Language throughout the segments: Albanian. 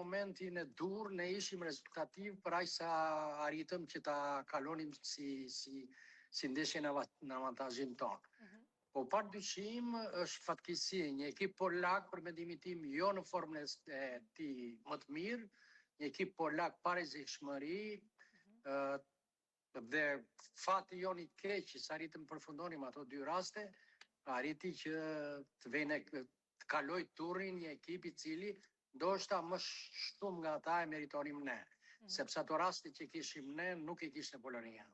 momentin e dur, ne ishim rezultativ për aq sa arritëm që ta kalonim si ndeshje në avantazhin tonë. Po pa dyshim është fatkeqësi, një ekip polak për mendimin tim jo në formën e tij më të mirë, një ekip polak pa rrezikshmëri, dhe fati jon i keq që sa arritëm përfundonim ato dy raste, arriti që të vene të kaloj turrin një ekip i cili ndoshta më shumë nga ata e meritonim ne, sepse ato raste që kishim ne nuk i kishte Polonia.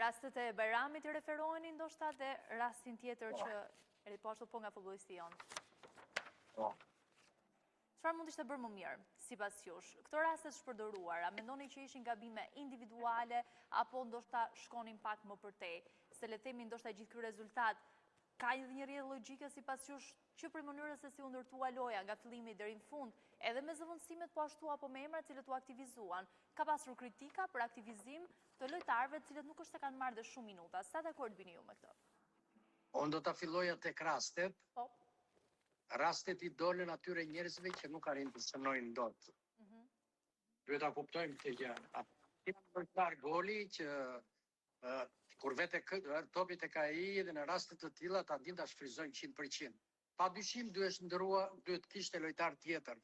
Rastet e Bajramit i referoheni ndoshta dhe rastin tjetër që po ashtu po nga futbollisti jon. Çfarë mund ishte bërë më mirë, sipas jush? Këto raste të shpërdoruara, mendoni që ishin gabime individuale apo ndoshta shkonin pak më përtej? Se le të themi ndoshta gjithë ky rezultat ka një rrjedhë logjike sipas jush që për mënyrën se si u ndërtua loja nga fillimi deri në fund, edhe me zëvendësimet po ashtu apo me emrat cilët u aktivizuan. Ka pasur kritika për aktivizim të lojtarëve të cilët nuk është se kanë marrë dhe shumë minuta. Sa dakord bini ju me këtë? Unë do ta filloja tek rastet. Po. Rastet i dolën atyre njerëzve që nuk arrin të synojnë dot. Duhet ta kuptojmë këtë gjë. Ati lojtar goli që kur vete topi tek ai dhe në raste të tilla ta din ta shfryzojnë 100%. Padyshim duhet kishte lojtar tjetër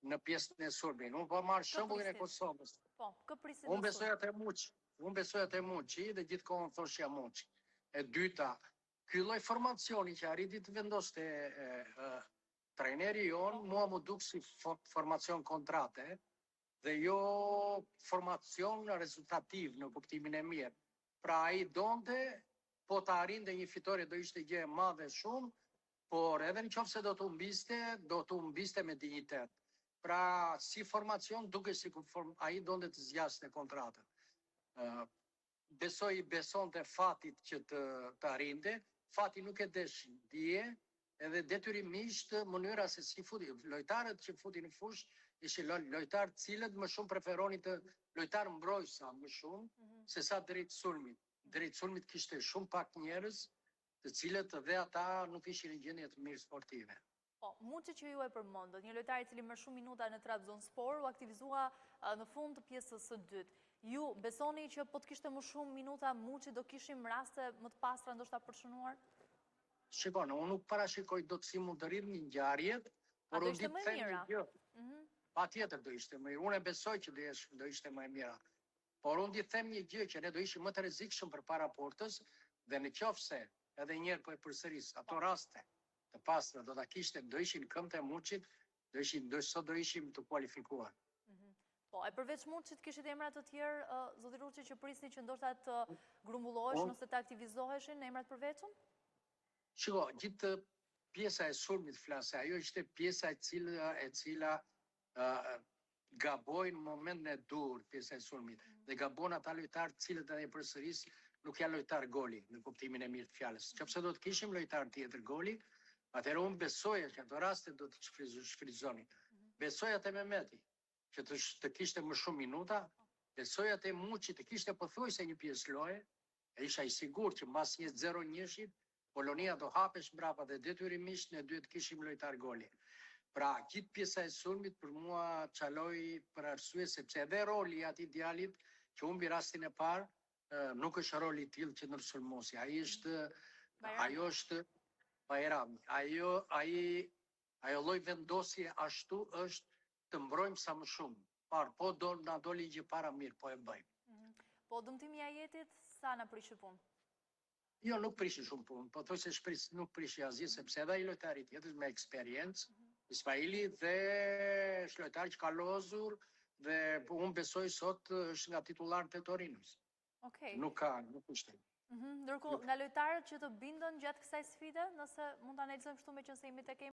në pjesën e sulmit. Unë po marr shembullin e Kosovës. Po, kë prisin. Unë besoja te Muçi dhe gjithkohon thoshja Muçi. E dyta, ky lloj formacioni që arriti të vendoste trajneri jon, mua më duk si formacion kontrate dhe jo formacion rezultativ në kuptimin e mirë. Pra ai donte, po të arrinte një fitore do ishte gjë e madhe shumë, por edhe nëse do të humbiste me dinjitet. Pra si formacion duke si ai donte të zgjaste kontratën. Besonte fatit që të arrinte, fati nuk e desh dije, edhe detyrimisht mënyra se si futi. Lojtarët që futin në fushë ishin lojtarë cilët më shumë preferonin të lojtar mbrojtësa më shumë se sa drejt sulmit. Drejt sulmit kishte shumë pak njerëz, të cilët dhe ata nuk ishin në gjendje të mirë sportive. Po, Muçi që ju e përmendët, një lojtar i cili merr shumë minuta në Trabzonspor, u aktivizua në fund të pjesës së dytë. Ju besoni që po të kishte më shumë minuta Muçi do kishim raste më të pastra ndoshta për shënuar? Shikoni, unë nuk parashikoj dot si mund të rrit një ngjarje, por unë di të them një gjë. Patjetër do ishte më mirë. Unë e besoj që do ishte më e mira. Por unë di të them një gjë që ne do ishim më të rrezikshëm përpara portës dhe nëse edhe një herë po e përsëris ato raste të pastra do ishin këmbët e Muçit, sot do ishim të kualifikuar. Po, e përveç Muçit kishit emra të tjerë, zoti Ruçi, që prisni që ndoshta të grumbulloheshin ose të aktivizoheshin në emrat përveçëm? Shiko, gjithë pjesa e sulmit flasë, ajo ishte pjesa e cila gabojnë në momentin e dur, pjesa e sulmit, dhe gabon ata lojtarë cilët edhe përsëris nuk janë lojtar goli, në kuptimin e mirë të fjalës. Nëse do të kishim lojtar tjetër goli, atëherë unë besoja që ato raste do të shfryzonin. Besoja te Mehmeti, që të kishte më shumë minuta, besoja te Muçi të kishte pothuajse një pjesë loje, e isha i sigurt që mbas 0-1-shit Polonia do hapesh mbrapa dhe detyrimisht ne duhet kishim lojtar goli. Pra, gjithë pjesa e sulmit për mua çaloi për arsye sepse edhe roli i atij djalit që humbi rastin e parë nuk është roli i tillë që ndërsulmosi. Ajo është Bajrami. Ajo lloj vendosje ashtu është të mbrojmë sa më shumë. Po na doli gjë para mirë, po e bëjmë. Po dëmtimi i Ajetit sa na prishi punë? Jo, nuk prishi shumë punë, po thoj se nuk prishi asgjë sepse edhe ai lojtari tjetër me eksperiencë, Ismaili dhe është lojtar që ka lozur dhe unë besoj sot është nga titullarët e Torinos. Nuk ishte. Ndërkohë, nga lojtarët që të bindën gjatë kësaj sfide, nëse mund ta analizojmë kështu me qenë se jemi tek